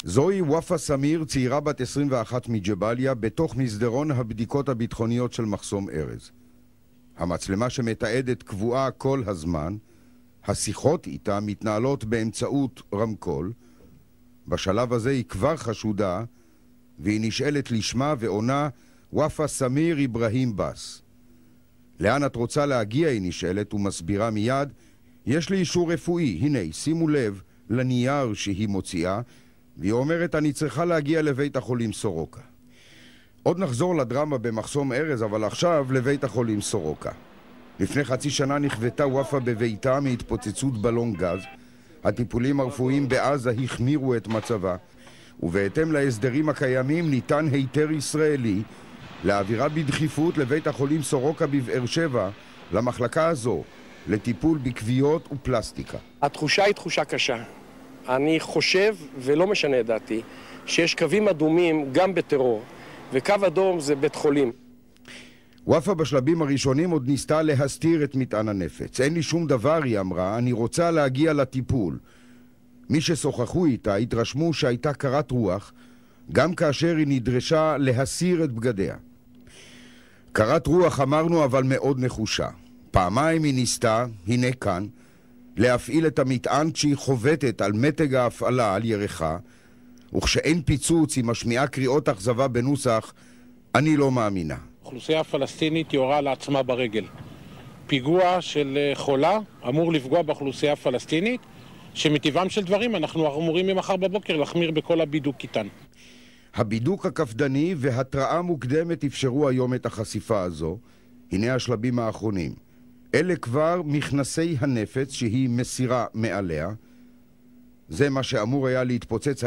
זוהי ופא סמיר, צעירה בת 21 מג'באליה, בתוך מסדרון הבדיקות הביטחוניות של מחסום ארז. המצלמה שמתעדת קבועה כל הזמן, השיחות איתה מתנהלות באמצעות רמקול. בשלב הזה היא כבר חשודה, והיא נשאלת לשמה ועונה ופא סמיר איברהים בס. לאן את רוצה להגיע? היא נשאלת ומסבירה מיד, יש לי אישור רפואי, הנה, שימו לב לנייר שהיא מוציאה, והיא אומרת, אני צריכה להגיע לבית החולים סורוקה. עוד נחזור לדרמה במחסום ארז, אבל עכשיו לבית החולים סורוקה. לפני חצי שנה נכוותה ופא בביתה מהתפוצצות בלון גז. הטיפולים הרפואיים בעזה החמירו את מצבה, ובהתאם להסדרים הקיימים ניתן היתר ישראלי להעבירה בדחיפות לבית החולים סורוקה בבאר שבע, למחלקה הזו, לטיפול בכוויות ופלסטיקה. התחושה היא תחושה קשה. אני חושב, ולא משנה דעתי, שיש קווים אדומים גם בטרור, וקו אדום זה בית חולים. ופא בשלבים הראשונים עוד ניסתה להסתיר את מטען הנפץ. אין לי שום דבר, היא אמרה, אני רוצה להגיע לטיפול. מי ששוחחו איתה התרשמו שהייתה קרת רוח, גם כאשר היא נדרשה להסיר את בגדיה. קרת רוח אמרנו, אבל מאוד נחושה. פעמיים היא ניסתה, הנה כאן, להפעיל את המטען כשהיא חובטת על מתג ההפעלה על ירחה, וכשאין פיצוץ היא משמיעה קריאות אכזבה בנוסח, אני לא מאמינה. האוכלוסייה הפלסטינית יורה לעצמה ברגל. פיגוע של חולה אמור לפגוע באוכלוסייה הפלסטינית, שמטבעם של דברים אנחנו אמורים ממחר בבוקר להחמיר בכל הבידוק איתן. הבידוק הקפדני והתראה מוקדמת אפשרו היום את החשיפה הזו. הנה השלבים האחרונים. אלה כבר מכנסי הנפץ שהיא מסירה מעליה. זה מה שאמור היה להתפוצץ היום.